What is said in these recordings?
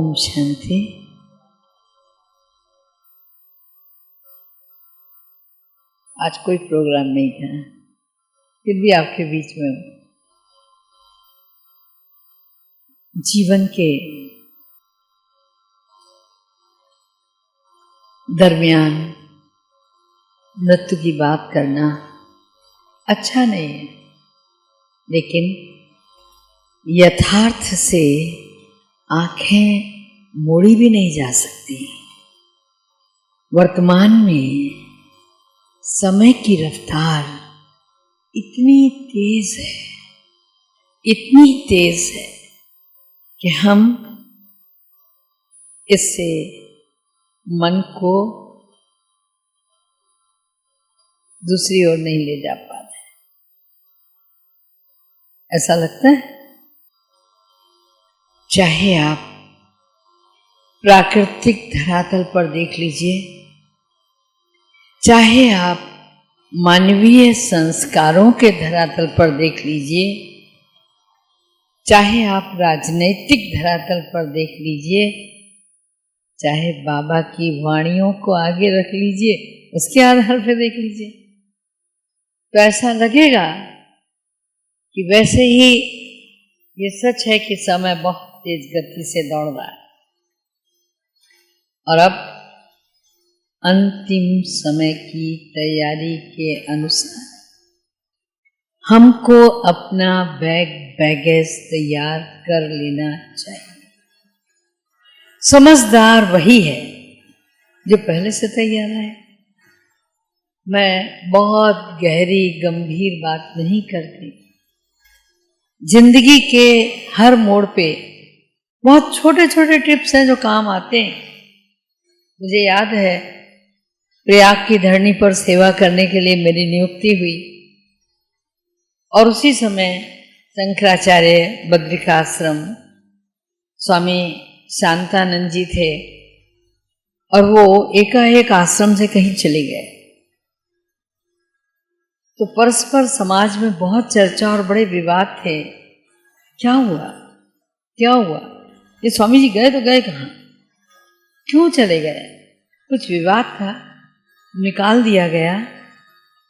ओम शांति। आज कोई प्रोग्राम नहीं था, फिर भी आपके बीच में जीवन के दरमियान मृत्यु की बात करना अच्छा नहीं है, लेकिन यथार्थ से आंखें मोड़ी भी नहीं जा सकती। वर्तमान में समय की रफ्तार इतनी तेज है, इतनी तेज है कि हम इससे मन को दूसरी ओर नहीं ले जा पा रहे। ऐसा लगता है चाहे आप प्राकृतिक धरातल पर देख लीजिए, चाहे आप मानवीय संस्कारों के धरातल पर देख लीजिए, चाहे आप राजनैतिक धरातल पर देख लीजिए, चाहे बाबा की वाणियों को आगे रख लीजिए, उसके आधार पर देख लीजिए, तो ऐसा लगेगा कि वैसे ही ये सच है कि समय बहुत तेज गति से दौड़ रहा है और अब अंतिम समय की तैयारी के अनुसार हमको अपना बैगेज तैयार कर लेना चाहिए। समझदार वही है जो पहले से तैयार है। मैं बहुत गहरी गंभीर बात नहीं करती। जिंदगी के हर मोड़ पे बहुत छोटे छोटे टिप्स हैं जो काम आते हैं। मुझे याद है प्रयाग की धरनी पर सेवा करने के लिए मेरी नियुक्ति हुई और उसी समय शंकराचार्य बद्रिकाश्रम स्वामी शांतानंद जी थे और वो एकाएक आश्रम से कहीं चले गए। तो परस्पर समाज में बहुत चर्चा और बड़े विवाद थे। क्या हुआ, क्या हुआ? ये स्वामी जी गए तो गए कहाँ, क्यों चले गए? कुछ विवाद था, निकाल दिया गया,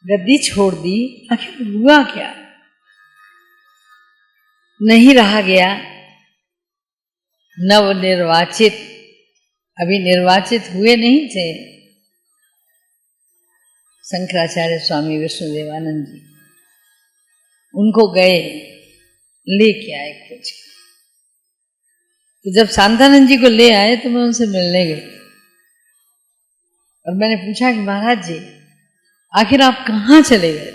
गद्दी छोड़ दी, आखिर हुआ क्या? नहीं रहा गया। नवनिर्वाचित, अभी निर्वाचित हुए नहीं थे, शंकराचार्य स्वामी विष्णुदेवानंद जी, उनको गए लेके आए कुछ। तो जब शांतानंद जी को ले आए तो मैं उनसे मिलने गई और मैंने पूछा कि महाराज जी आखिर आप कहाँ चले गए?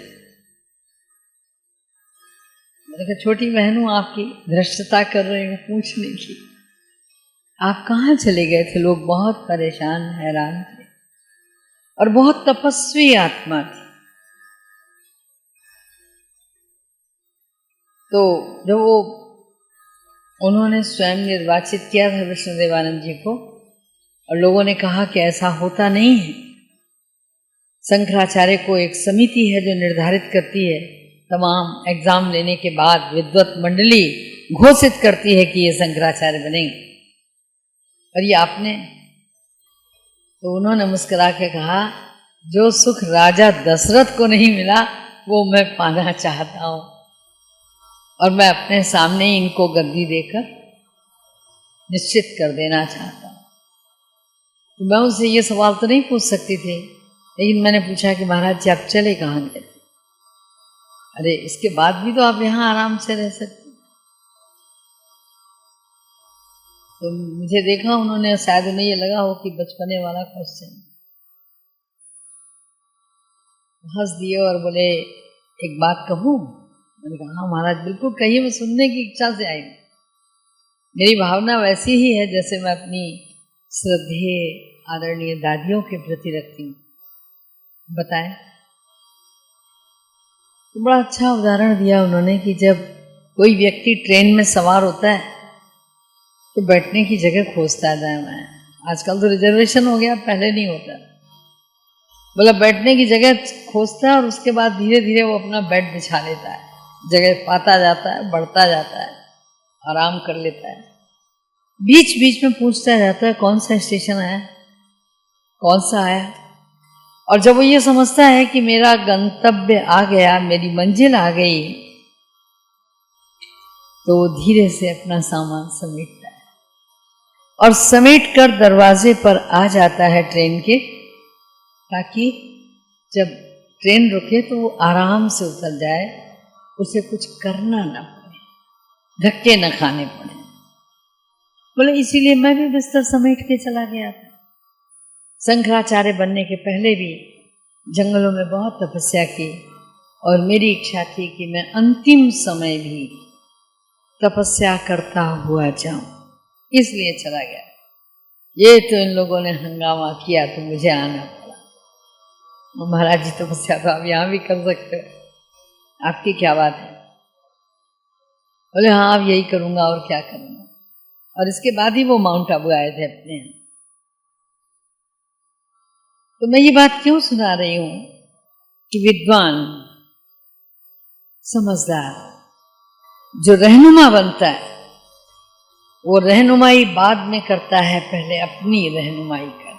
मैंने कहा छोटी बहन हूँ आपकी, धृष्टता कर रही हूँ पूछने की, आप कहाँ चले गए थे? लोग बहुत परेशान हैरान थे और बहुत तपस्वी आत्मा थी। तो जब वो उन्होंने स्वयं निर्वाचित किया था विष्णुदेवानंद जी को और लोगों ने कहा कि ऐसा होता नहीं है, शंकराचार्य को एक समिति है जो निर्धारित करती है, तमाम एग्जाम लेने के बाद विद्वत मंडली घोषित करती है कि ये शंकराचार्य बनेंगे और ये आपने। तो उन्होंने मुस्कुरा के कहा जो सुख राजा दशरथ को नहीं मिला वो मैं पाना चाहता हूँ और मैं अपने सामने ही इनको गद्दी देकर निश्चित कर देना चाहता हूँ। तो मैं उनसे ये सवाल तो नहीं पूछ सकती थी, लेकिन मैंने पूछा कि महाराज जी आप चले कहाँ गए थे? अरे इसके बाद भी तो आप यहाँ आराम से रह सकते। तो मुझे देखा उन्होंने, शायद उन्हें ये लगा हो कि बचपने वाला क्वेश्चन, हंस दिए और बोले एक बात कहूँ? मैंने कहा हाँ महाराज बिल्कुल कहिए, मैं सुनने की इच्छा से आई। मेरी भावना वैसी ही है जैसे मैं अपनी श्रद्धेय आदरणीय दादियों के प्रति रखती हूँ। बताएं। तो बड़ा अच्छा उदाहरण दिया उन्होंने कि जब कोई व्यक्ति ट्रेन में सवार होता है तो बैठने की जगह खोजता है। आजकल तो रिजर्वेशन हो गया, पहले नहीं होता। बोला बैठने की जगह खोजता है और उसके बाद धीरे धीरे वो अपना बेड बिछा लेता है, जगह पाता जाता है, बढ़ता जाता है, आराम कर लेता है। बीच बीच में पूछता रहता है कौन सा स्टेशन आया, कौन सा आया। और जब वो ये समझता है कि मेरा गंतव्य आ गया, मेरी मंजिल आ गई, तो वो धीरे से अपना सामान समेटता है और समेट कर दरवाजे पर आ जाता है ट्रेन के, ताकि जब ट्रेन रुके तो वो आराम से उतर जाए, उसे कुछ करना ना पड़े, धक्के न खाने पड़े। बोले इसीलिए मैं भी बिस्तर समेट के चला गया था। शंकराचार्य बनने के पहले भी जंगलों में बहुत तपस्या की और मेरी इच्छा थी कि मैं अंतिम समय भी तपस्या करता हुआ जाऊं, इसलिए चला गया। ये तो इन लोगों ने हंगामा किया तो मुझे आना पड़ा। महाराज जी तपस्या तो आप यहाँ भी कर सकते हो, आपकी क्या बात है। बोले हाँ अब यही करूंगा और क्या करूंगा। और इसके बाद ही वो माउंट आबू आए थे अपने यहाँ। तो मैं ये बात क्यों सुना रही हूं कि विद्वान, समझदार जो रहनुमा बनता है, वो रहनुमाई बाद में करता है, पहले अपनी रहनुमाई करता है।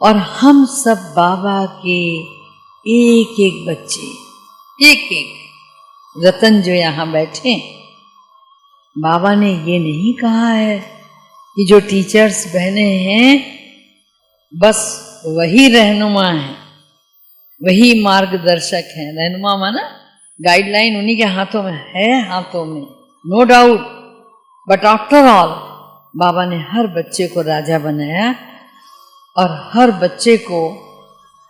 और हम सब बाबा के एक एक बच्चे, एक एक रतन जो यहां बैठे, बाबा ने ये नहीं कहा है कि जो टीचर्स बहने हैं बस वही रहनुमा है, वही मार्गदर्शक है। रहनुमा माना गाइडलाइन उन्हीं के हाथों में है, हाथों में, no doubt. But after all बाबा ने हर बच्चे को राजा बनाया और हर बच्चे को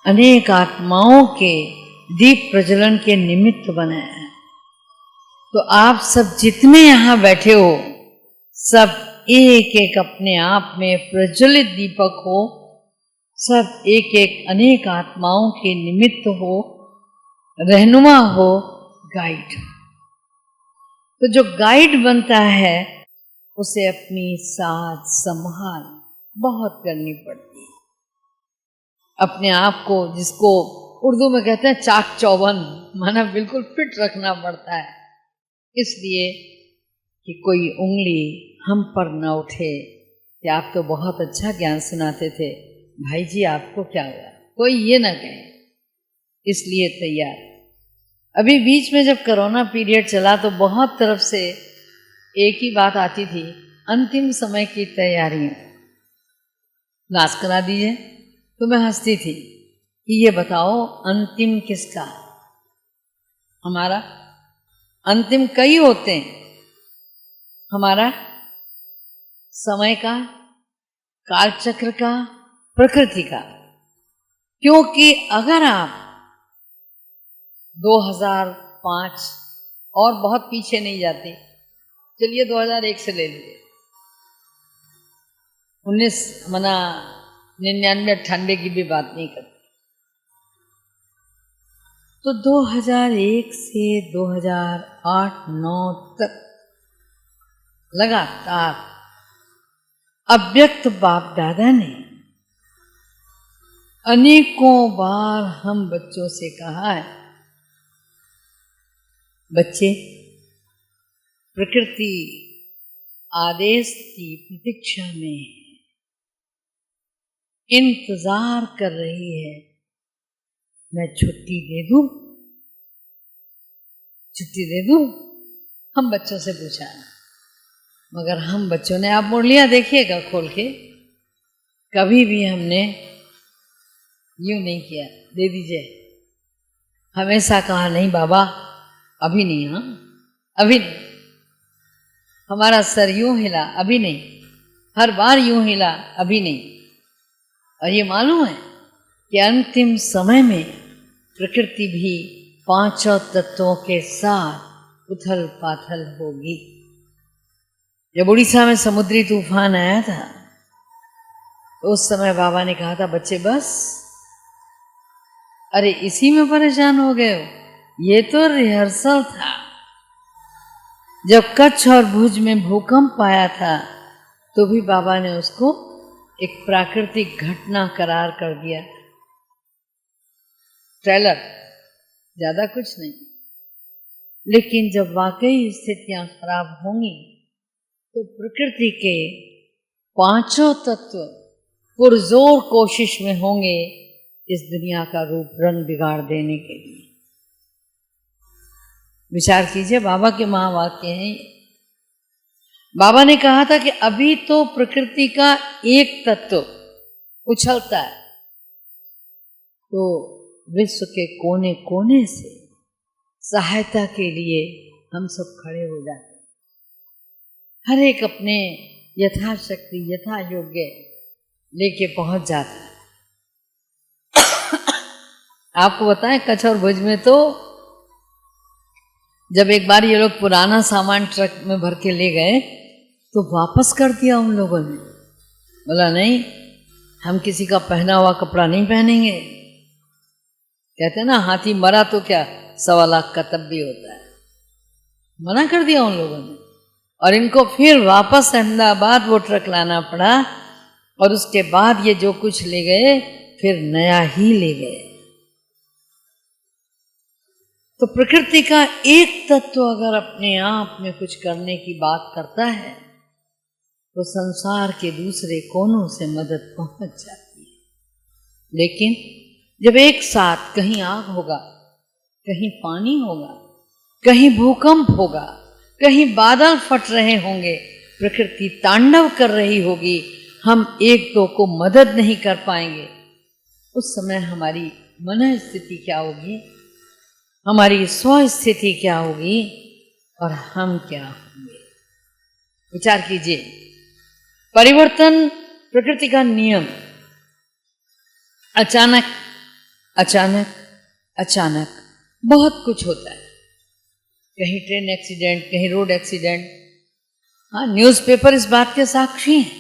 अनेक आत्माओं के दीप प्रज्वलन के निमित्त बनाया। तो आप सब जितने यहां बैठे हो, सब एक एक अपने आप में प्रज्वलित दीपक हो, सब एक एक अनेक आत्माओं के निमित्त हो, रहनुमा हो, गाइड हो। तो जो गाइड बनता है उसे अपनी साथ संभाल बहुत करनी पड़ती है। अपने आप को, जिसको उर्दू में कहते हैं चाक चौबंद, माना बिल्कुल फिट रखना पड़ता है, इसलिए कि कोई उंगली हम पर न उठे कि आप तो बहुत अच्छा ज्ञान सुनाते थे, भाई जी आपको क्या हुआ, कोई ये ना कहे। इसलिए तैयार। अभी बीच में जब कोरोना पीरियड चला तो बहुत तरफ से एक ही बात आती थी, अंतिम समय की तैयारियां, क्लास करा दीजिए। तो मैं हंसती थी कि ये बताओ अंतिम किसका, हमारा? अंतिम कई होते हैं, हमारा समय का, कालचक्र का, प्रकृति का। क्योंकि अगर आप 2005 और बहुत पीछे नहीं जाते, चलिए 2001 से ले लीजिए, 99 की भी बात नहीं करते, तो 2001 से 2008-9 तक लगातार अव्यक्त बाप दादा ने अनेकों बार हम बच्चों से कहा है, बच्चे प्रकृति आदेश की प्रतीक्षा में इंतजार कर रही है, मैं छुट्टी दे दूं, छुट्टी दे दूं। हम बच्चों से पूछा, मगर हम बच्चों ने, आप मुरलियां देखिएगा खोल के, कभी भी हमने यूं नहीं किया दे दीजिए। हमेशा कहा नहीं बाबा अभी नहीं, हाँ अभी नहीं। हमारा सर यूं हिला, अभी नहीं। हर बार यूं हिला, अभी नहीं। और ये मालूम है कि अंतिम समय में प्रकृति भी पांचों तत्वों के साथ उथल पाथल होगी। जब उड़ीसा में समुद्री तूफान आया था तो उस समय बाबा ने कहा था, बच्चे बस, अरे इसी में परेशान हो गए हो, ये तो रिहर्सल था। जब कच्छ और भुज में भूकंप आया था तो भी बाबा ने उसको एक प्राकृतिक घटना करार कर दिया, ट्रेलर, ज्यादा कुछ नहीं। लेकिन जब वाकई स्थितियां खराब होंगी तो प्रकृति के पांचों तत्व पुरजोर कोशिश में होंगे इस दुनिया का रूप रंग बिगाड़ देने के लिए। विचार कीजिए, बाबा के महावाक्य हैं। बाबा ने कहा था कि अभी तो प्रकृति का एक तत्व उछलता है तो विश्व के कोने कोने से सहायता के लिए हम सब खड़े हो जाते हैं। हर एक अपने यथाशक्ति यथा योग्य लेके पहुंच जाता है। आपको बताएं, कच्छ और भुज में तो जब एक बार ये लोग पुराना सामान ट्रक में भर के ले गए तो वापस कर दिया उन लोगों ने। बोला नहीं, हम किसी का पहना हुआ कपड़ा नहीं पहनेंगे। कहते हैं ना, हाथी मरा तो क्या 1.25 लाख का तब भी होता है। मना कर दिया उन लोगों ने और इनको फिर वापस अहमदाबाद वो ट्रक लाना पड़ा और उसके बाद ये जो कुछ ले गए फिर नया ही ले गए। तो प्रकृति का एक तत्व अगर अपने आप में कुछ करने की बात करता है तो संसार के दूसरे कोनों से मदद पहुंच जाती है। लेकिन जब एक साथ कहीं आग होगा, कहीं पानी होगा, कहीं भूकंप होगा, कहीं बादल फट रहे होंगे, प्रकृति तांडव कर रही होगी, हम एक दो को मदद नहीं कर पाएंगे, उस समय हमारी मन स्थिति क्या होगी, हमारी स्व स्थिति क्या होगी और हम क्या होंगे। विचार कीजिए, परिवर्तन प्रकृति का नियम। अचानक अचानक अचानक बहुत कुछ होता है। कहीं ट्रेन एक्सीडेंट, कहीं रोड एक्सीडेंट। हाँ, न्यूज़पेपर इस बात के साक्षी हैं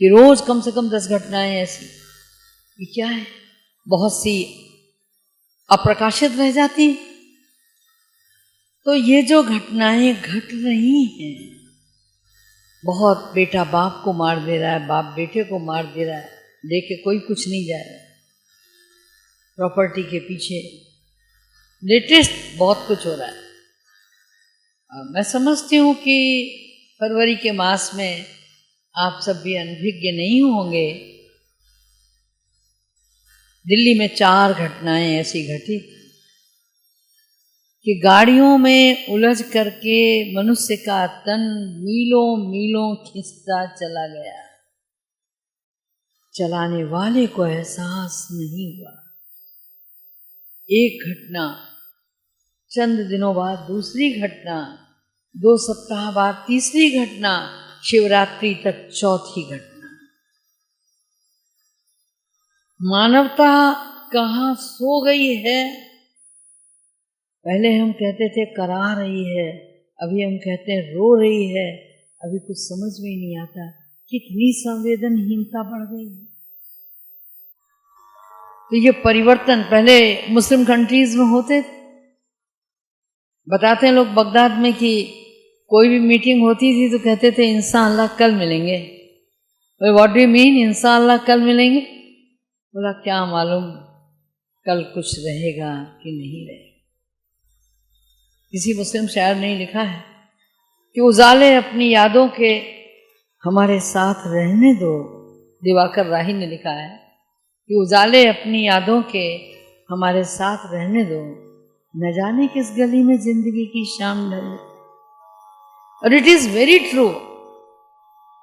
कि रोज कम से कम 10 घटनाएं ऐसी। ये क्या है, बहुत सी अप्रकाशित रह जाती हैं। तो ये जो घटनाएं घट रही हैं, बहुत बेटा बाप को मार दे रहा है, बाप बेटे को मार दे रहा है, देख के कोई कुछ नहीं जा रहा। प्रॉपर्टी के पीछे लेटेस्ट बहुत कुछ हो रहा है। मैं समझती हूँ कि फरवरी के मास में आप सब भी अनभिज्ञ नहीं होंगे। दिल्ली में 4 घटनाएं ऐसी घटी कि गाड़ियों में उलझ करके मनुष्य का तन मीलों मीलों खिंचता चला गया। चलाने वाले को एहसास नहीं हुआ। एक घटना, चंद दिनों बाद दूसरी घटना, 2 सप्ताह बाद तीसरी घटना, शिवरात्रि तक चौथी घटना। मानवता कहाँ सो गई है? पहले हम कहते थे करा रही है, अभी हम कहते हैं रो रही है। अभी कुछ समझ में नहीं आता, कितनी संवेदनहीनता बढ़ गई है। तो ये परिवर्तन पहले मुस्लिम कंट्रीज में होते थे। बताते हैं लोग बगदाद में कि कोई भी मीटिंग होती थी तो कहते थे इंशाअल्लाह कल मिलेंगे। व्हाट डू यू मीन इंशाअल्लाह कल मिलेंगे? बोला क्या मालूम कल कुछ रहेगा कि नहीं रहेगा। किसी मुस्लिम शायर ने लिखा है कि उजाले अपनी यादों के हमारे साथ रहने दो। दिवाकर राही ने लिखा है कि उजाले अपनी यादों के हमारे साथ रहने दो, न जाने किस गली में जिंदगी की शाम ढले। और इट इज वेरी ट्रू।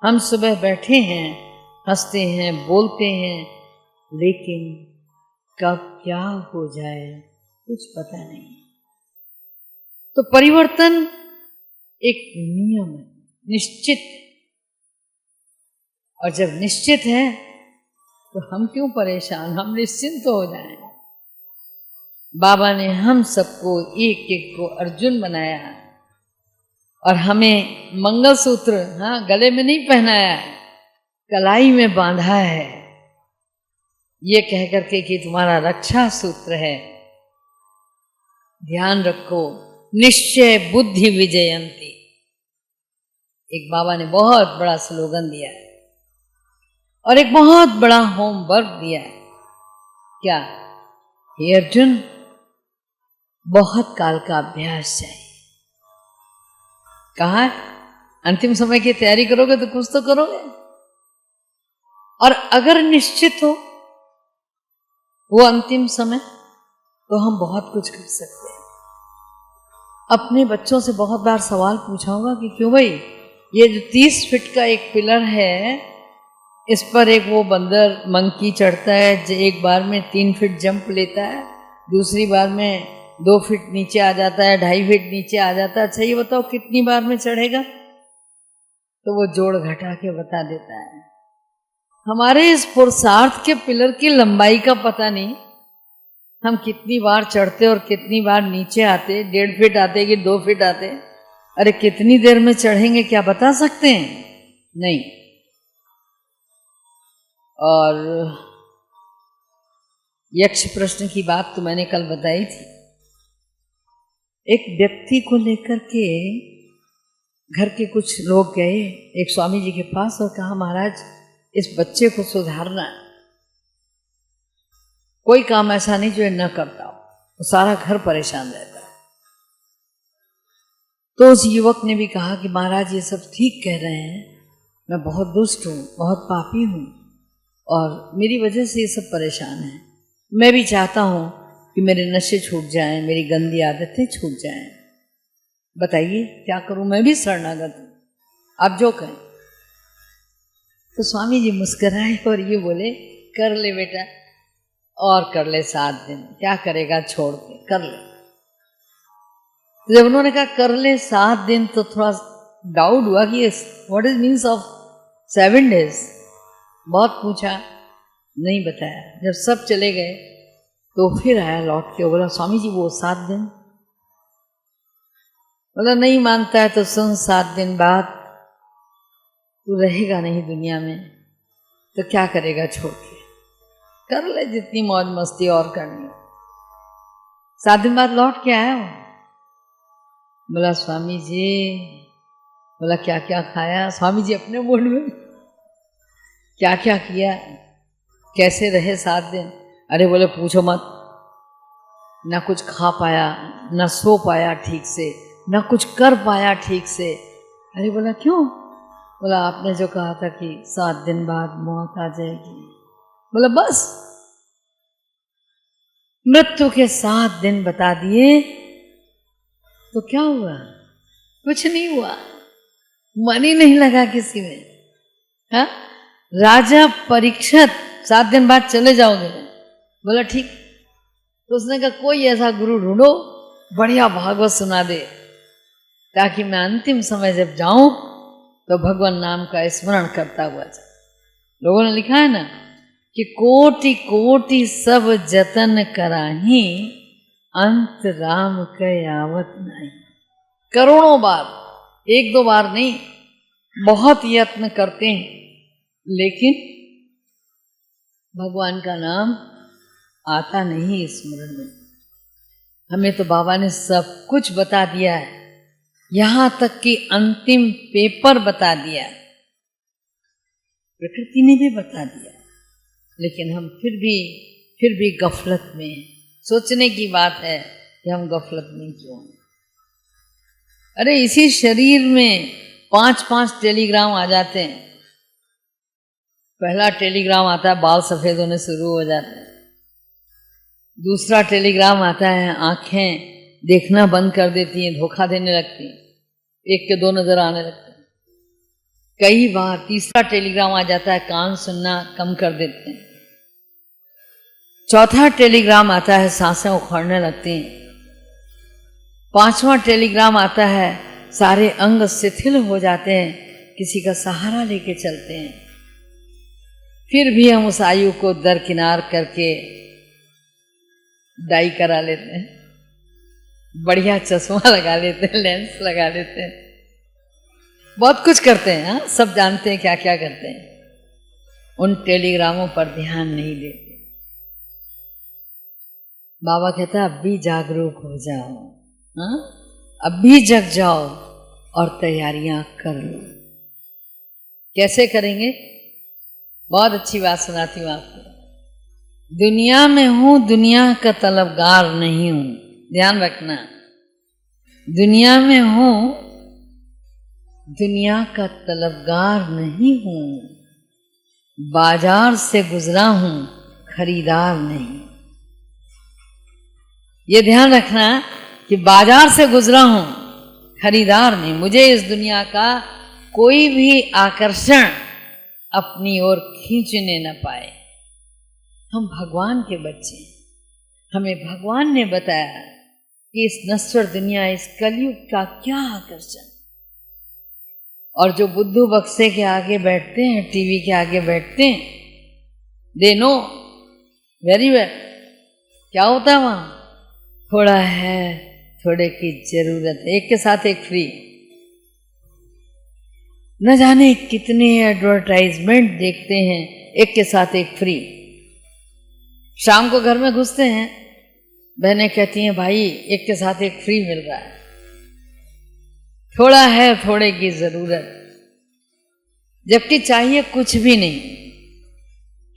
हम सुबह बैठे हैं, हंसते हैं, बोलते हैं, लेकिन कब क्या हो जाए कुछ पता नहीं। तो परिवर्तन एक नियम है, निश्चित। और जब निश्चित है तो हम क्यों परेशान, हम निश्चिंत तो हो जाएं। बाबा ने हम सबको एक एक को अर्जुन बनाया और हमें मंगलसूत्र गले में नहीं पहनाया है, कलाई में बांधा है, ये कह करके कि तुम्हारा रक्षा सूत्र है। ध्यान रखो, निश्चय बुद्धि विजयंती। एक बाबा ने बहुत बड़ा स्लोगन दिया है और एक बहुत बड़ा होमवर्क दिया है। क्या? हे अर्जुन, बहुत काल का अभ्यास चाहिए। कहा? अंतिम समय की तैयारी करोगे तो कुछ तो करोगे। और अगर निश्चित हो वो अंतिम समय, तो हम बहुत कुछ कर सकते हैं। अपने बच्चों से बहुत बार सवाल पूछा होगा कि क्यों भाई, ये जो 30 फीट का एक पिलर है, इस पर एक वो बंदर मंकी चढ़ता है, एक बार में 3 फीट जंप लेता है, दूसरी बार में 2 फीट नीचे आ जाता है, 2.5 फीट नीचे आ जाता है। अच्छा ये बताओ कितनी बार में चढ़ेगा? तो वो जोड़ घटा के बता देता है। हमारे इस पुरुषार्थ के पिलर की लंबाई का पता नहीं, हम कितनी बार चढ़ते और कितनी बार नीचे आते, 1.5 फीट आते कि 2 फीट आते। अरे कितनी देर में चढ़ेंगे क्या बता सकते हैं? नहीं। और यक्ष प्रश्न की बात तो मैंने कल बताई थी। एक व्यक्ति को लेकर के घर के कुछ लोग गए एक स्वामी जी के पास और कहा, महाराज इस बच्चे को सुधारना है, कोई काम ऐसा नहीं जो ये न करता हो, तो सारा घर परेशान रहता है। तो उस युवक ने भी कहा कि महाराज ये सब ठीक कह रहे हैं, मैं बहुत दुष्ट हूँ, बहुत पापी हूँ और मेरी वजह से ये सब परेशान है। मैं भी चाहता हूँ कि मेरे नशे छूट जाएं, मेरी गंदी आदतें छूट जाएं। बताइए क्या करूँ, मैं भी शरणागत हूँ, आप जो कहें। तो स्वामी जी मुस्कुराए और ये बोले, कर ले बेटा, और कर ले 7 दिन, क्या करेगा छोड़ के, कर ले। तो जब उन्होंने कहा कर ले 7 दिन, तो थोड़ा डाउट हुआ कि what is means of 7 days। बहुत पूछा, नहीं बताया। जब सब चले गए तो फिर आया लौट के, बोला स्वामी जी वो 7 दिन। बोला नहीं मानता है तो सुन, 7 दिन बाद तू रहेगा नहीं दुनिया में, तो क्या करेगा छोड़ के, कर ले जितनी मौज मस्ती और करनी। 7 दिन बाद लौट के आया वो। बोला स्वामी जी, बोला क्या क्या खाया? स्वामी जी अपने मूड में, क्या क्या किया, कैसे रहे 7 दिन? अरे बोले पूछो मत, ना कुछ खा पाया, ना सो पाया ठीक से, ना कुछ कर पाया ठीक से। अरे बोला क्यों? बोला आपने जो कहा था कि 7 दिन बाद मौत आ जाएगी। बोला बस मृत्यु के 7 दिन बता दिए तो क्या हुआ? कुछ नहीं हुआ, मन ही नहीं लगा किसी में। हाँ, राजा परीक्षित 7 दिन बाद चले जाओगे। बोला ठीक। तो उसने कहा कोई ऐसा गुरु ढूंढो बढ़िया भागवत सुना दे, ताकि मैं अंतिम समय जब जाऊं तो भगवान नाम का स्मरण करता हुआ जाऊं। लोगों ने लिखा है ना कि कोटि कोटि सब जतन कराही, अंत राम कयावत नहीं। करोड़ों बार, 1-2 बार नहीं, बहुत यत्न करते हैं, लेकिन भगवान का नाम आता नहीं स्मरण में। हमें तो बाबा ने सब कुछ बता दिया है, यहां तक कि अंतिम पेपर बता दिया, प्रकृति ने भी बता दिया, लेकिन हम फिर भी गफलत में हैं। सोचने की बात है कि हम गफलत में क्यों हैं। अरे इसी शरीर में 5-5 टेलीग्राम आ जाते हैं। पहला टेलीग्राम आता है बाल सफेद होने शुरू हो जाते हैं, दूसरा टेलीग्राम आता है आंखें देखना बंद कर देती हैं, धोखा देने लगती हैं, एक के 2 नजर आने लगते हैं। कई बार तीसरा टेलीग्राम आ जाता है, कान सुनना कम कर देते हैं। चौथा टेलीग्राम आता है, सांसें उखड़ने लगती हैं। 5वां टेलीग्राम आता है, सारे अंग शिथिल हो जाते हैं, किसी का सहारा लेके चलते हैं। फिर भी हम उस आयु को दरकिनार करके डाई करा लेते हैं, बढ़िया चश्मा लगा लेते हैं, लेंस लगा लेते हैं, बहुत कुछ करते हैं। हाँ, सब जानते हैं क्या क्या करते हैं। उन टेलीग्रामों पर ध्यान नहीं देते। बाबा कहता है अब भी जागरूक हो जाओ, हाँ, अब भी जग जाओ और तैयारियां कर लो। कैसे करेंगे? बहुत अच्छी बात सुनाती हूँ आपको। दुनिया में हूं, दुनिया का तलबगार नहीं हूं, ध्यान रखना। दुनिया में हूं दुनिया का तलबगार नहीं हूं, बाजार से गुजरा हूं, खरीदार नहीं। ये ध्यान रखना कि बाजार से गुजरा हूं, खरीदार नहीं। मुझे इस दुनिया का कोई भी आकर्षण अपनी ओर खींचने न पाए। हम भगवान के बच्चे, हमें भगवान ने बताया कि इस नश्वर दुनिया, इस कलयुग का क्या आकर्षण। और जो बुद्धू बक्से के आगे बैठते हैं, टीवी के आगे बैठते हैं, दे नो वेरी वेल क्या होता है वहां। थोड़ा है, थोड़े की जरूरत है, एक के साथ एक फ्री। न जाने कितने एडवर्टाइजमेंट देखते हैं, एक के साथ एक फ्री। शाम को घर में घुसते हैं, बहनें कहती हैं भाई एक के साथ एक फ्री मिल रहा है। थोड़ा है, थोड़े की जरूरत, जबकि चाहिए कुछ भी नहीं,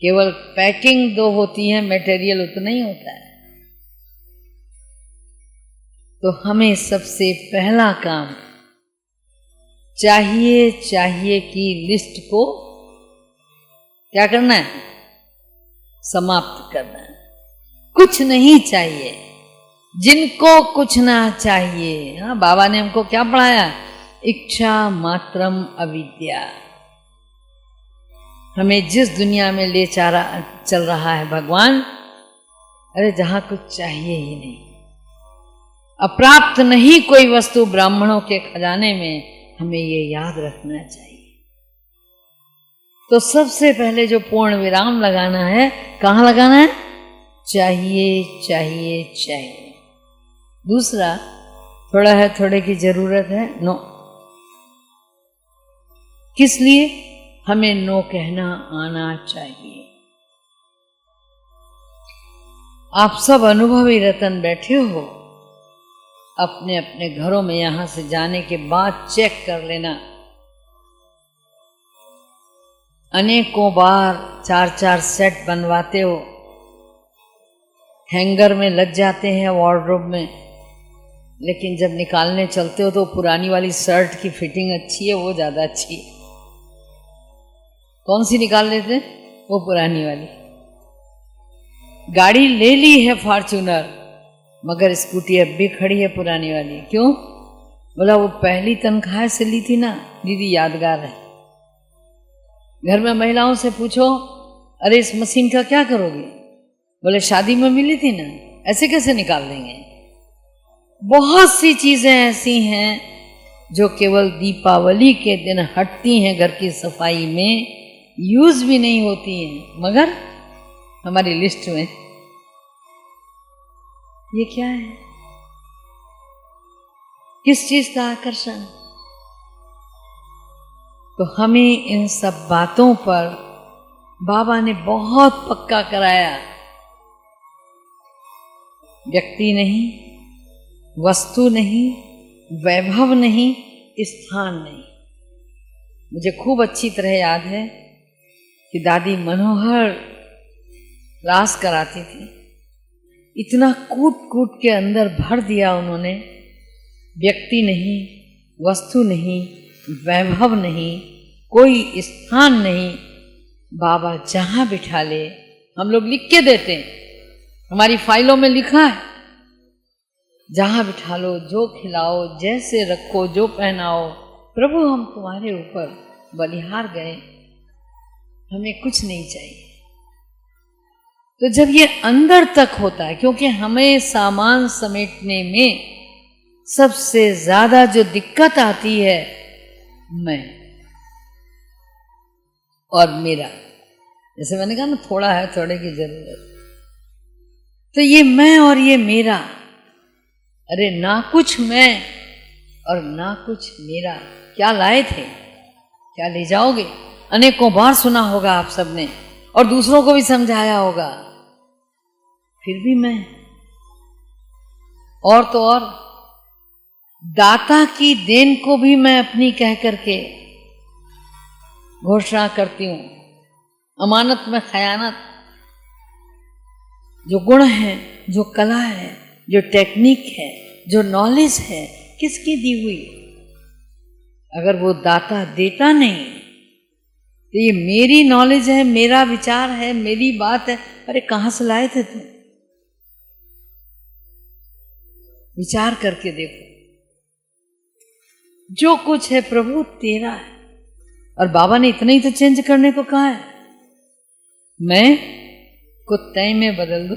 केवल पैकिंग दो होती है, मटेरियल उतना ही होता है। तो हमें सबसे पहला काम चाहिए की लिस्ट को क्या करना है, समाप्त करना है। कुछ नहीं चाहिए, जिनको कुछ ना चाहिए। हाँ, बाबा ने हमको क्या पढ़ाया, इच्छा मात्रम अविद्या। हमें जिस दुनिया में ले चल रहा है भगवान, अरे जहां कुछ चाहिए ही नहीं, अप्राप्त नहीं कोई वस्तु ब्राह्मणों के खजाने में, हमें ये याद रखना चाहिए। तो सबसे पहले जो पूर्ण विराम लगाना है, कहाँ लगाना है, चाहिए चाहिए चाहिए। दूसरा, थोड़ा है, थोड़े की जरूरत है, नो। किस लिए, हमें नो कहना आना चाहिए। आप सब अनुभवी रतन बैठे हो, अपने अपने घरों में यहां से जाने के बाद चेक कर लेना। अनेकों बार 4-4 सेट बनवाते हो, हैंगर में लग जाते हैं वार्डरोब में, लेकिन जब निकालने चलते हो तो पुरानी वाली शर्ट की फिटिंग अच्छी है, वो ज्यादा अच्छी है। कौन सी निकाल लेते हैं, वो पुरानी वाली। गाड़ी ले ली है फॉर्च्यूनर, मगर स्कूटी अब भी खड़ी है पुरानी वाली। क्यों, बोला वो पहली तनख्वाह से ली थी ना दीदी, यादगार है। घर में महिलाओं से पूछो, अरे इस मशीन का क्या करोगे, बोले शादी में मिली थी ना, ऐसे कैसे निकाल देंगे। बहुत सी चीजें ऐसी हैं जो केवल दीपावली के दिन हटती हैं घर की सफाई में, यूज भी नहीं होती हैं, मगर हमारी लिस्ट में। ये क्या है, किस चीज का आकर्षण। तो हमें इन सब बातों पर बाबा ने बहुत पक्का कराया। व्यक्ति नहीं, वस्तु नहीं, वैभव नहीं, स्थान नहीं। मुझे खूब अच्छी तरह याद है कि दादी मनोहर क्लास कराती थी, इतना कूट कूट के अंदर भर दिया उन्होंने। व्यक्ति नहीं, वस्तु नहीं, वैभव नहीं, कोई स्थान नहीं, बाबा जहां बिठा ले। हम लोग लिख के देते हैं, हमारी फाइलों में लिखा है, जहां बिठा लो, जो खिलाओ, जैसे रखो, जो पहनाओ, प्रभु हम तुम्हारे ऊपर बलिहार गए, हमें कुछ नहीं चाहिए। तो जब ये अंदर तक होता है, क्योंकि हमें सामान समेटने में सबसे ज्यादा जो दिक्कत आती है, मैं और मेरा। जैसे मैंने कहा ना, थोड़ा है, थोड़े की जरूरत। तो ये मैं और ये मेरा, अरे ना कुछ मैं और ना कुछ मेरा, क्या लाए थे, क्या ले जाओगे। अनेकों बार सुना होगा आप सबने, और दूसरों को भी समझाया होगा, फिर भी मैं। और तो और दाता की देन को भी मैं अपनी कह करके घोषणा करती हूं। अमानत में खयानत, जो गुण है, जो कला है, जो टेक्निक है, जो नॉलेज है, किसकी दी हुई। अगर वो दाता देता नहीं तो ये मेरी नॉलेज है, मेरा विचार है, मेरी बात है, अरे कहाँ से लाए थे तुम? विचार करके देखो, जो कुछ है प्रभु तेरा है। और बाबा ने इतना ही तो चेंज करने को कहा है, मैं को तय में बदल दो,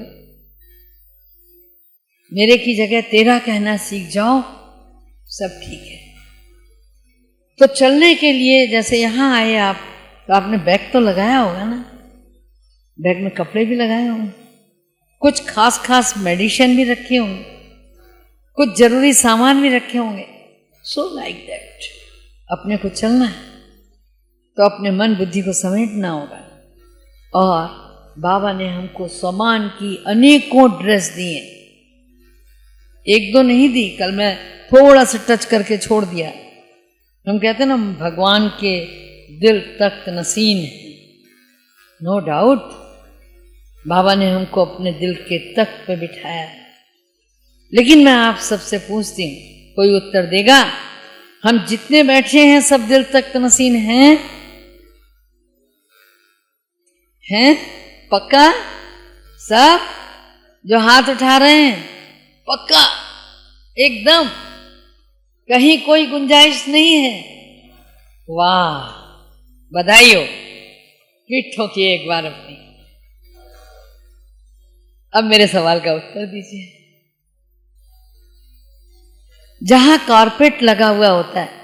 मेरे की जगह तेरा कहना सीख जाओ, सब ठीक है। तो चलने के लिए जैसे यहां आए आप, तो आपने बैग तो लगाया होगा ना, बैग में कपड़े भी लगाए होंगे, कुछ खास खास मेडिसिन भी रखे होंगे, कुछ जरूरी सामान भी रखे होंगे। सो लाइक दैट अपने को चलना है तो अपने मन बुद्धि को समेटना होगा। और बाबा ने हमको सम्मान की अनेकों ड्रेस दिए, एक दो नहीं दी। कल मैं थोड़ा सा टच करके छोड़ दिया। हम कहते हैं ना, भगवान के दिल तख्त नसीन है। नो डाउट बाबा ने हमको अपने दिल के तख्त पे बिठाया। लेकिन मैं आप सबसे पूछती हूँ, कोई उत्तर देगा? हम जितने बैठे हैं सब दिल तख्त नसीन हैं? हैं? पक्का? सब जो हाथ उठा रहे हैं पक्का? एकदम? कहीं कोई गुंजाइश नहीं है? वाह, बधाई हो। पीठ ठोकिए एक बार अपनी। अब मेरे सवाल का उत्तर दीजिए। जहां कारपेट लगा हुआ होता है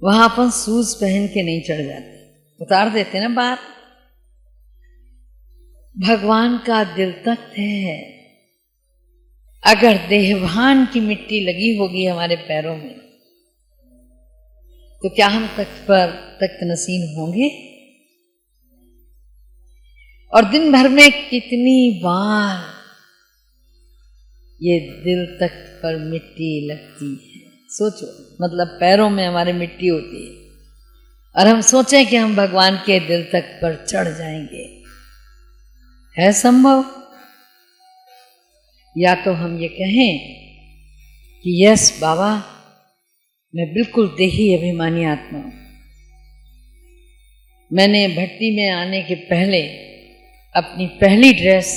वहां अपन शूज पहन के नहीं चढ़ जाते, उतार देते ना बाहर। भगवान का दिल तख्त है। अगर देहभान की मिट्टी लगी होगी हमारे पैरों में तो क्या हम तख्त पर तख्त नसीन होंगे? और दिन भर में कितनी बार ये दिल तख्त पर मिट्टी लगती है? सोचो, मतलब पैरों में हमारे मिट्टी होती है और हम सोचें कि हम भगवान के दिल तख्त पर चढ़ जाएंगे। है संभव? या तो हम ये कहें कि यस बाबा, मैं बिल्कुल देही अभिमानी आत्मा हूं। मैंने भट्टी में आने के पहले अपनी पहली ड्रेस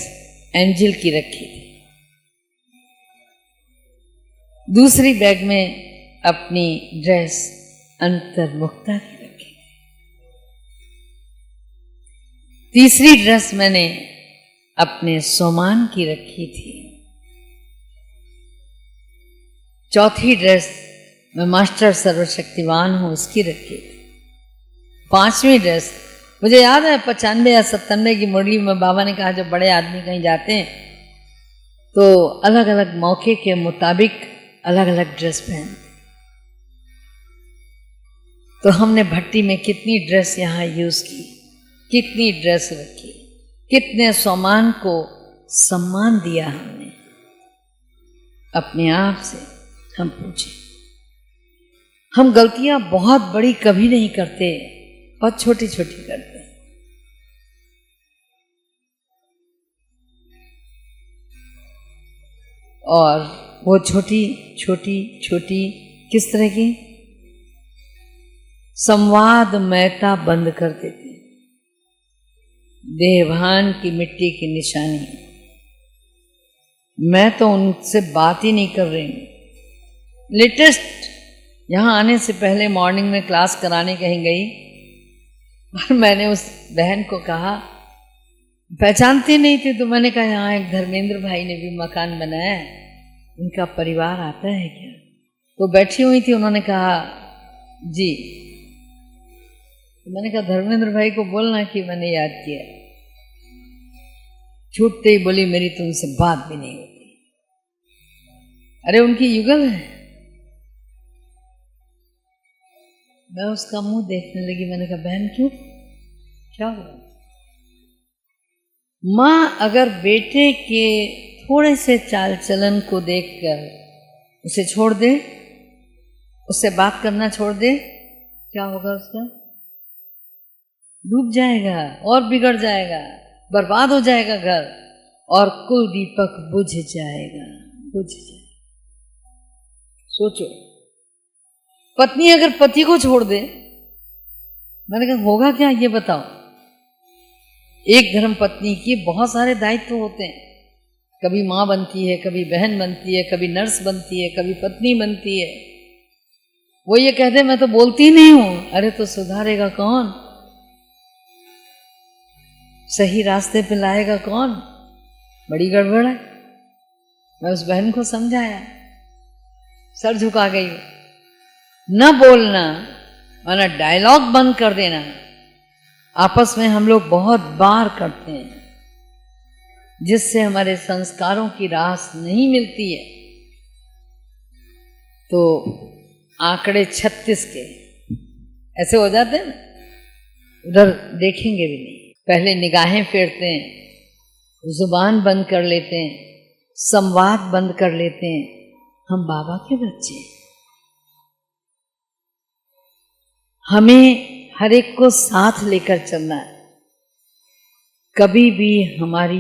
एंजल की रखी थी, दूसरी बैग में अपनी ड्रेस अंतर्मुक्ता की रखी थी, तीसरी ड्रेस मैंने अपने सोमान की रखी थी, चौथी ड्रेस मैं मास्टर सर्वशक्तिवान हूं उसकी रखी थी, पांचवी ड्रेस मुझे याद है 95 या 97 की मुरली में बाबा ने कहा जब बड़े आदमी कहीं जाते हैं तो अलग अलग मौके के मुताबिक अलग अलग ड्रेस पहनते। तो हमने भट्टी में कितनी ड्रेस यहाँ यूज की, कितनी ड्रेस रखी, कितने सम्मान को सम्मान दिया हमने। अपने आप से हम पूछे। हम गलतियां बहुत बड़ी कभी नहीं करते, बहुत छोटी छोटी करते। और वो छोटी छोटी छोटी किस तरह की? संवाद महता बंद कर देते, देहभान की मिट्टी की निशानी। मैं तो उनसे बात ही नहीं कर रही हूं। लेटेस्ट यहां आने से पहले मॉर्निंग में क्लास कराने कहीं गई और मैंने उस बहन को कहा, पहचानती नहीं थी, तो मैंने कहा यहाँ एक धर्मेंद्र भाई ने भी मकान बनाया है, उनका परिवार आता है क्या? तो बैठी हुई थी, उन्होंने कहा जी। तो मैंने कहा धर्मेंद्र भाई को बोलना कि मैंने याद किया। छूटते ही बोली मेरी तुमसे बात भी नहीं होती। अरे उनकी युगल है। मैं उसका मुंह देखने लगी, मैंने कहा बहन क्यों, क्या हुआ? माँ अगर बेटे के थोड़े से चाल चलन को देखकर उसे छोड़ दे, उससे बात करना छोड़ दे, क्या होगा उसका? डूब जाएगा और बिगड़ जाएगा, बर्बाद हो जाएगा घर, और कुल दीपक बुझ जाएगा, बुझ जाएगा। सोचो। पत्नी अगर पति को छोड़ दे, मैंने कहा होगा क्या ये बताओ। एक धर्म पत्नी की बहुत सारे दायित्व होते हैं, कभी माँ बनती है, कभी बहन बनती है, कभी नर्स बनती है, कभी पत्नी बनती है। वो ये कहते मैं तो बोलती नहीं हूं। अरे तो सुधारेगा कौन, सही रास्ते पे लाएगा कौन? बड़ी गड़बड़ है। मैं उस बहन को समझाया, सर झुका गई। न बोलना माना डायलॉग बंद कर देना, आपस में हम लोग बहुत बार करते हैं, जिससे हमारे संस्कारों की रास नहीं मिलती है। तो आंकड़े 36 के ऐसे हो जाते हैं ना, उधर देखेंगे भी नहीं। पहले निगाहें फेरते हैं, जुबान बंद कर लेते हैं, संवाद बंद कर लेते हैं। हम बाबा के बच्चे, हमें हर एक को साथ लेकर चलना है। कभी भी हमारी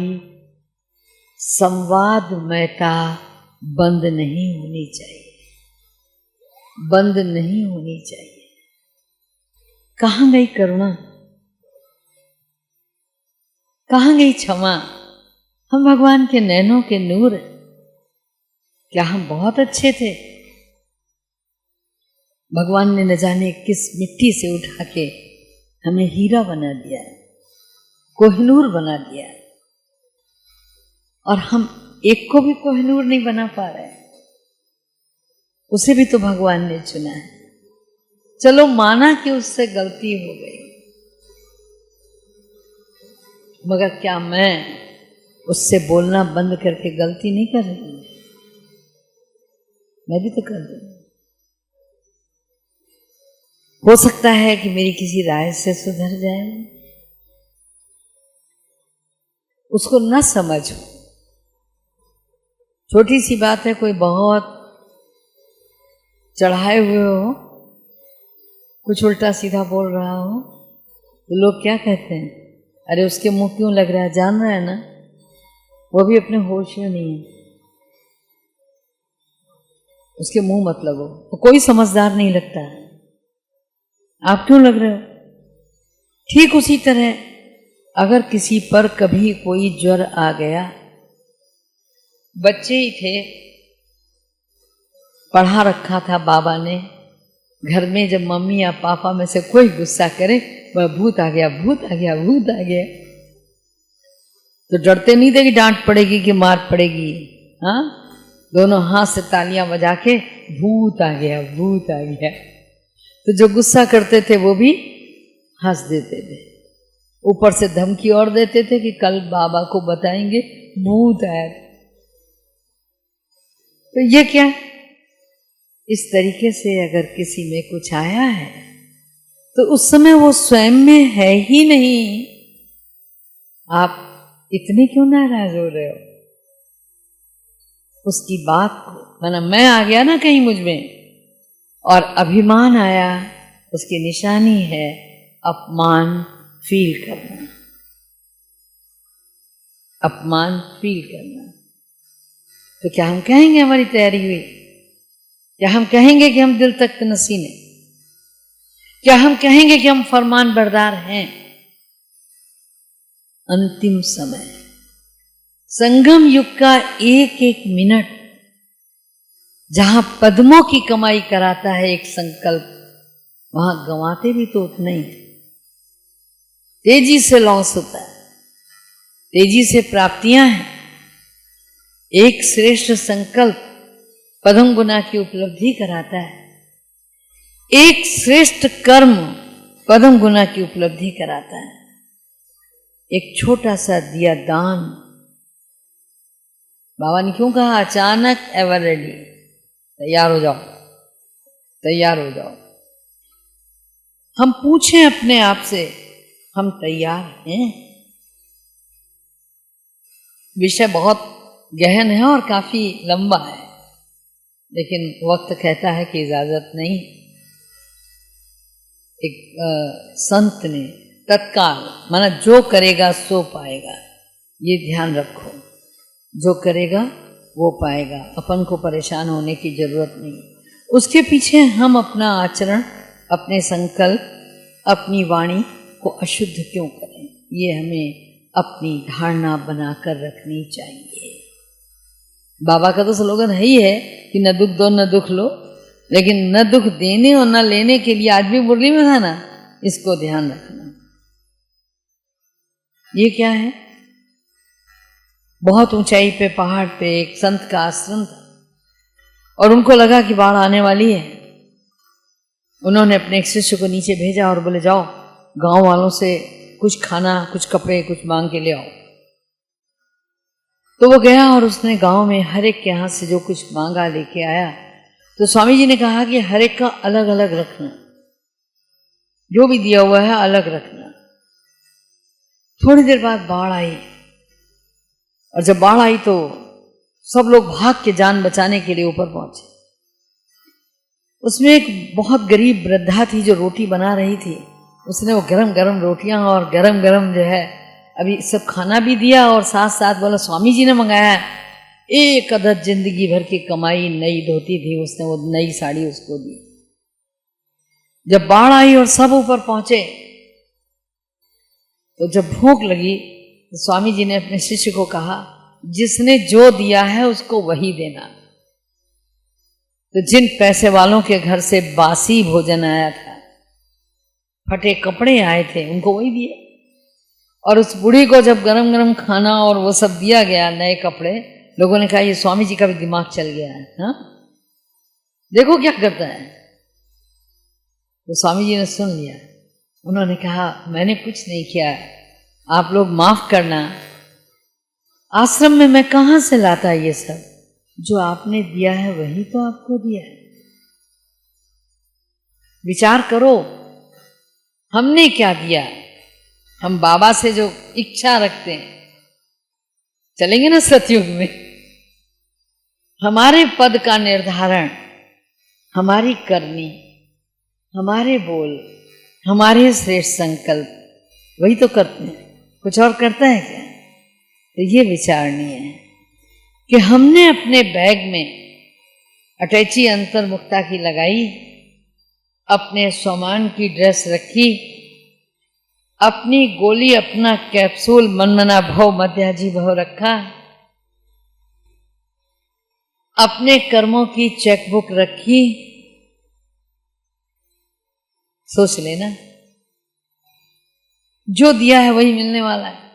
संवादमयता बंद नहीं होनी चाहिए, बंद नहीं होनी चाहिए। कहाँ गई करुणा, कहाँ गई क्षमा? हम भगवान के नैनों के नूर हैं। क्या हम बहुत अच्छे थे? भगवान ने न जाने किस मिट्टी से उठा के हमें हीरा बना दिया, कोहिनूर बना दिया, और हम एक को भी कोहिनूर नहीं बना पा रहे हैं। उसे भी तो भगवान ने चुना है। चलो माना कि उससे गलती हो गई, मगर क्या मैं उससे बोलना बंद करके गलती नहीं कर रही हूं? मैं भी तो कर रही हूं। हो सकता है कि मेरी किसी राय से सुधर जाए, उसको न समझो। छोटी सी बात है, कोई बहुत चढ़ाए हुए हो, कुछ उल्टा सीधा बोल रहा हो, तो लोग क्या कहते हैं? अरे उसके मुंह क्यों लग रहा है, जान रहा है ना वो भी अपने होश में नहीं है, उसके मुंह मत लगो। तो कोई समझदार नहीं लगता है, आप क्यों लग रहे हो? ठीक उसी तरह अगर किसी पर कभी कोई ज्वर आ गया, बच्चे ही थे, पढ़ा रखा था बाबा ने, घर में जब मम्मी या पापा में से कोई गुस्सा करे, वह भूत आ गया, भूत आ गया, भूत आ गया, तो डरते नहीं थे कि डांट पड़ेगी कि मार पड़ेगी। हाँ, दोनों हाथ से तालियां बजा के भूत आ गया, भूत आ गया। तो जो गुस्सा करते थे वो भी हंस देते थे, ऊपर से धमकी और देते थे कि कल बाबा को बताएंगे भूत आया। तो ये क्या, इस तरीके से अगर किसी में कुछ आया है तो उस समय वो स्वयं में है ही नहीं। आप इतने क्यों नाराज हो रहे हो उसकी बात को? माना मैं आ गया ना कहीं मुझ में और अभिमान आया, उसकी निशानी है अपमान फील करना, अपमान फील करना। तो क्या हम कहेंगे हमारी तैयारी हुई? क्या हम कहेंगे कि हम दिल तख्त नसीन हैं? क्या हम कहेंगे कि हम फरमान बरदार हैं? अंतिम समय, संगम युग का एक एक मिनट जहां पद्मों की कमाई कराता है एक संकल्प, वहां गंवाते भी तो उतना ही, तेजी से लॉस होता है, तेजी से प्राप्तियां हैं। एक श्रेष्ठ संकल्प पद्म गुना की उपलब्धि कराता है, एक श्रेष्ठ कर्म पद्म गुना की उपलब्धि कराता है। एक छोटा सा दिया दान, बाबा ने क्यों कहा अचानक एवर रेडी, तैयार हो जाओ, तैयार हो जाओ। हम पूछें अपने आप से, हम तैयार हैं? विषय बहुत गहन है और काफी लंबा है, लेकिन वक्त कहता है कि इजाजत नहीं। एक संत ने तत्काल, माना जो करेगा सो पाएगा, ये ध्यान रखो, जो करेगा वो पाएगा, अपन को परेशान होने की जरूरत नहीं। उसके पीछे हम अपना आचरण, अपने संकल्प, अपनी वाणी को अशुद्ध क्यों करें? ये हमें अपनी धारणा बनाकर रखनी चाहिए। बाबा का तो स्लोगन है ही है कि न दुख दो न दुख लो, लेकिन न दुख देने और न लेने के लिए आज भी मुरली में था ना, इसको ध्यान रखना। ये क्या है? बहुत ऊंचाई पे पहाड़ पे एक संत का आश्रम था और उनको लगा कि बाढ़ आने वाली है। उन्होंने अपने एक शिष्य को नीचे भेजा और बोले जाओ गांव वालों से कुछ खाना, कुछ कपड़े, कुछ मांग के ले आओ। तो वो गया और उसने गांव में हर एक के हाथ से जो कुछ मांगा लेके आया। तो स्वामी जी ने कहा कि हर एक का अलग अलग रखना, जो भी दिया हुआ है अलग रखना। थोड़ी देर बाद बाढ़ आई और जब बाढ़ आई तो सब लोग भाग के जान बचाने के लिए ऊपर पहुंचे। उसमें एक बहुत गरीब वृद्धा थी जो रोटी बना रही थी। उसने वो गरम गरम रोटियां और गरम गरम जो है अभी सब खाना भी दिया और साथ साथ बोला स्वामी जी ने मंगाया है। एक अदद जिंदगी भर की कमाई नई धोती थी, उसने वो नई साड़ी उसको दी। जब बाढ़ आई और सब ऊपर पहुंचे तो जब भूख लगी तो स्वामी जी ने अपने शिष्य को कहा जिसने जो दिया है उसको वही देना। तो जिन पैसे वालों के घर से बासी भोजन आया था, फटे कपड़े आए थे, उनको वही दिया। और उस बूढ़ी को जब गरम गरम खाना और वो सब दिया गया, नए कपड़े, लोगों ने कहा ये स्वामी जी का भी दिमाग चल गया है, हाँ देखो क्या करता है। तो स्वामी जी ने सुन लिया। उन्होंने कहा मैंने कुछ नहीं किया, आप लोग माफ करना, आश्रम में मैं कहाँ से लाता ये सब, जो आपने दिया है वही तो आपको दिया है। विचार करो हमने क्या दिया। हम बाबा से जो इच्छा रखते हैं, चलेंगे ना सतयुग में, हमारे पद का निर्धारण, हमारी करनी, हमारे बोल, हमारे श्रेष्ठ संकल्प, वही तो करते हैं। कुछ और करता है क्या? तो ये विचारणीय है कि हमने अपने बैग में अटैची अंतर्मुक्ता की लगाई, अपने स्वमान की ड्रेस रखी, अपनी गोली, अपना कैप्सूल मनमना भव मध्याजी भव रखा, अपने कर्मों की चेकबुक रखी। सोच लेना, जो दिया है वही मिलने वाला है।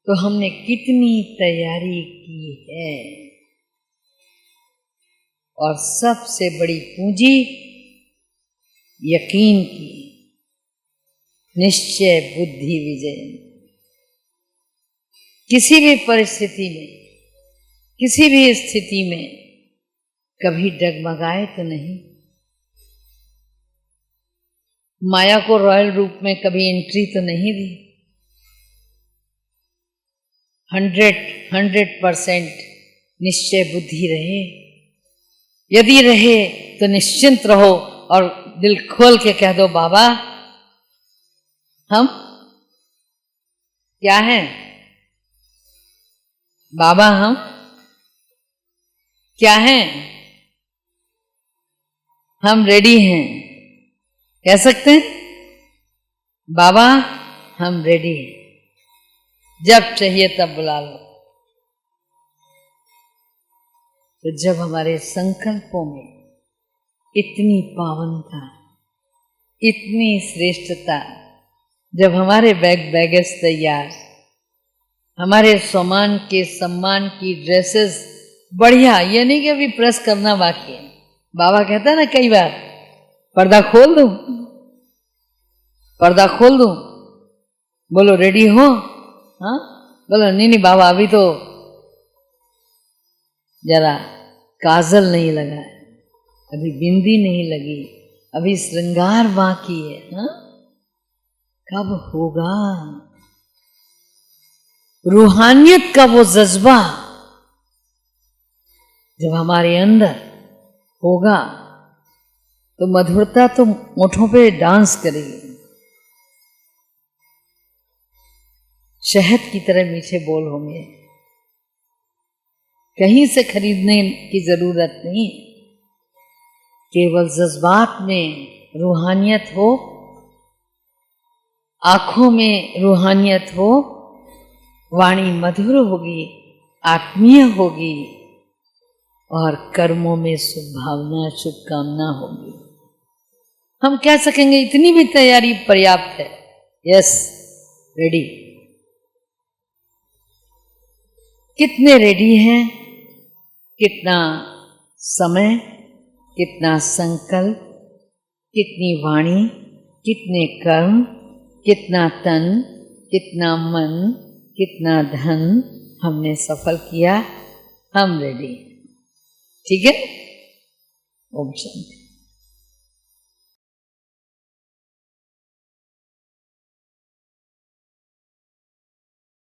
तो हमने कितनी तैयारी की है। और सबसे बड़ी पूंजी यकीन की, निश्चय बुद्धि विजय। किसी भी परिस्थिति में, किसी भी स्थिति में कभी डगमगाए तो नहीं। माया को रॉयल रूप में कभी एंट्री तो नहीं दी। 100% निश्चय बुद्धि रहे। यदि रहे तो निश्चिंत रहो और दिल खोल के कह दो बाबा हम क्या हैं, बाबा हम क्या हैं, हम रेडी हैं। कह सकते हैं बाबा हम रेडी हैं, जब चाहिए तब बुला लो। तो जब हमारे संकल्पों में इतनी पावनता, इतनी श्रेष्ठता, जब हमारे बैगेज तैयार, हमारे सम्मान के सम्मान की ड्रेसेस बढ़िया, ये नहीं कि अभी प्रेस करना बाकी है। बाबा कहता है ना कई बार पर्दा खोल दूं, पर्दा खोल दूं, बोलो रेडी हो, हाँ बोलो नहीं बाबा अभी तो जरा काजल नहीं लगा है, अभी बिंदी नहीं लगी, अभी श्रृंगार बाकी है, हाँ कब होगा रूहानियत का वो जज्बा, जब हमारे अंदर होगा तो मधुरता तो मोठों पे डांस करेगी। शहद की तरह मीठे बोल होंगे, कहीं से खरीदने की जरूरत नहीं है। केवल जज्बात में रूहानियत हो, आंखों में रूहानियत हो, वाणी मधुर होगी, आत्मीय होगी और कर्मों में शुभभावना, शुभकामना होगी। हम कह सकेंगे इतनी भी तैयारी पर्याप्त है। Yes, ready. कितने रेडी हैं? कितना समय, कितना संकल्प, कितनी वाणी, कितने कर्म, कितना तन, कितना मन, कितना धन हमने सफल किया? हम रेडी। ठीक है। ओम शांति।